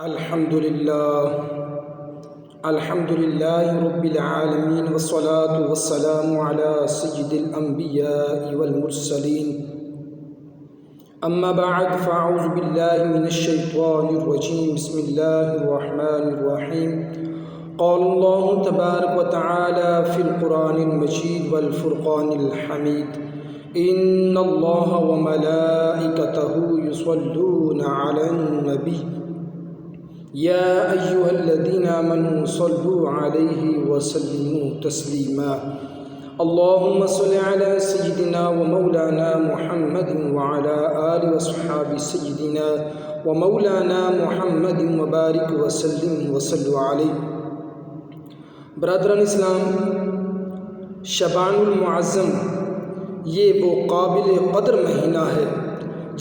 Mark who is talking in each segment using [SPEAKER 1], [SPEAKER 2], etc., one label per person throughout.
[SPEAKER 1] الحمد لله رب العالمين والصلاة والسلام على سيد الأنبياء والمرسلين أما بعد فأعوذ بالله من الشيطان الرجيم بسم الله الرحمن الرحيم قال الله تبارك وتعالى في القرآن المجيد والفرقان الحميد إن الله وملائكته يصلون على النبي يا أيها الذين آمنوا صلوا عليه وسلموا تسليما اللهم صل على سيدنا ومولانا محمد وعلى آله وصحبه سيدنا ومولانا محمد وبارك وسلم وصلوا عليه۔ برادران اسلام، شعبان المعظم یہ وہ قابل قدر مہینہ ہے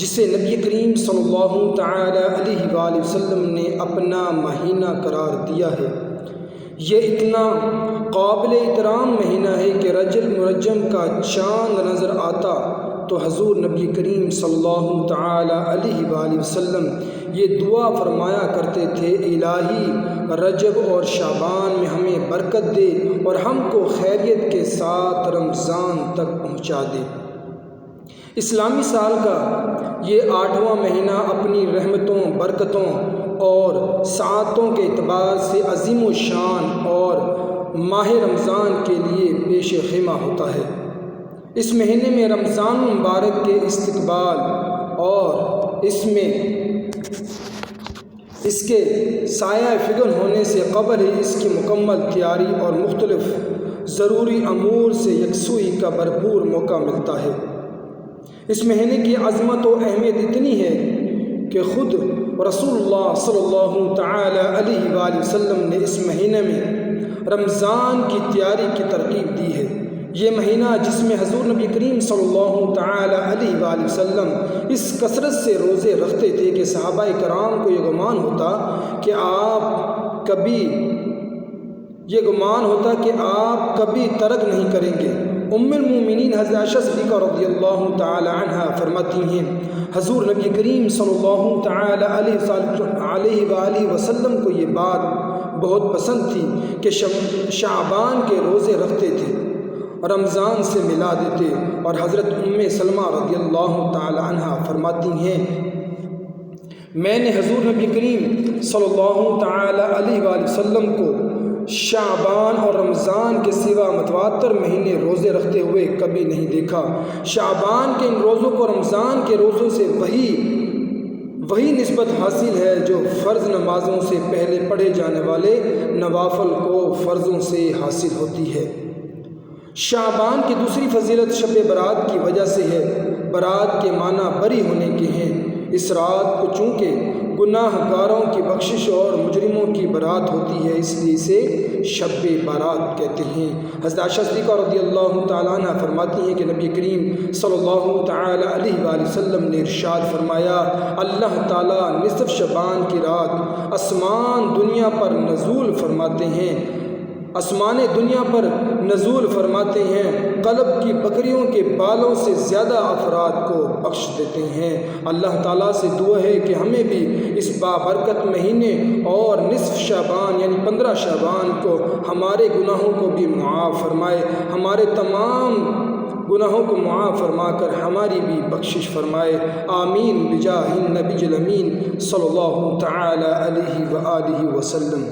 [SPEAKER 1] جسے نبی کریم صلی اللہ تعالی علیہ وآلہ وسلم نے اپنا مہینہ قرار دیا ہے۔ یہ اتنا قابل احترام مہینہ ہے کہ رجب المرجم کا چاند نظر آتا تو حضور نبی کریم صلی اللہ تعالی علیہ وآلہ وسلم یہ دعا فرمایا کرتے تھے، الہی رجب اور شعبان میں ہمیں برکت دے اور ہم کو خیریت کے ساتھ رمضان تک پہنچا دے۔ اسلامی سال کا یہ 8واں مہینہ اپنی رحمتوں، برکتوں اور سعادتوں کے اعتبار سے عظیم و شان اور ماہ رمضان کے لیے پیش خیمہ ہوتا ہے۔ اس مہینے میں رمضان مبارک کے استقبال اور اس کے سایہ فگن ہونے سے قبل ہی اس کی مکمل تیاری اور مختلف ضروری امور سے یکسوئی کا بھرپور موقع ملتا ہے۔ اس مہینے کی عظمت و اہمیت اتنی ہے کہ خود رسول اللہ صلی اللہ تعالی علیہ وآلہ وسلم نے اس مہینے میں رمضان کی تیاری کی ترغیب دی ہے۔ یہ مہینہ جس میں حضور نبی کریم صلی اللہ تعالی علیہ وآلہ وسلم اس کثرت سے روزے رکھتے تھے کہ صحابہ کرام کو یہ گمان ہوتا کہ آپ کبھی ترک نہیں کریں گے۔ ام المومنین حضرت عائشہ صدیقہ رضی اللہ تعالی عنہا فرماتی ہیں، حضور نبی کریم صلی اللہ تعالی علیہ وآلہ وسلم کو یہ بات بہت پسند تھی کہ شعبان کے روزے رکھتے تھے، رمضان سے ملا دیتے۔ اور حضرت ام سلمہ رضی اللہ تعالی عنہا فرماتی ہیں، میں نے حضور نبی کریم صلی اللہ تعالی علیہ وآلہ وسلم کو شعبان اور رمضان کے سوا متواتر مہینے روزے رکھتے ہوئے کبھی نہیں دیکھا۔ شعبان کے ان روزوں کو رمضان کے روزوں سے وہی نسبت حاصل ہے جو فرض نمازوں سے پہلے پڑھے جانے والے نوافل کو فرضوں سے حاصل ہوتی ہے۔ شعبان کی دوسری فضیلت شب برات کی وجہ سے ہے۔ برات کے معنی بری ہونے کے ہیں۔ اس رات کو چونکہ گناہ گاروں کی بخشش اور مجرموں کی برات ہوتی ہے، اس لیے اسے شب برات کہتے ہیں۔ حضرت عائشہ صدیقہ رضی اللہ تعالیٰ عنہ فرماتی ہیں کہ نبی کریم صلی اللہ تعالی علیہ وآلہ وسلم نے ارشاد فرمایا، اللہ تعالیٰ نصف شعبان کی رات آسمان دنیا پر نزول فرماتے ہیں، قلب کی بکریوں کے بالوں سے زیادہ افراد کو بخش دیتے ہیں۔ اللہ تعالیٰ سے دعا ہے کہ ہمیں بھی اس بابرکت مہینے اور نصف شعبان یعنی 15 شعبان کو ہمارے گناہوں کو بھی معاف فرمائے، ہمارے تمام گناہوں کو معاف فرما کر ہماری بھی بخشش فرمائے، آمین بجاہ النبی الامین صلی اللہ تعالی علیہ وآلہ وسلم۔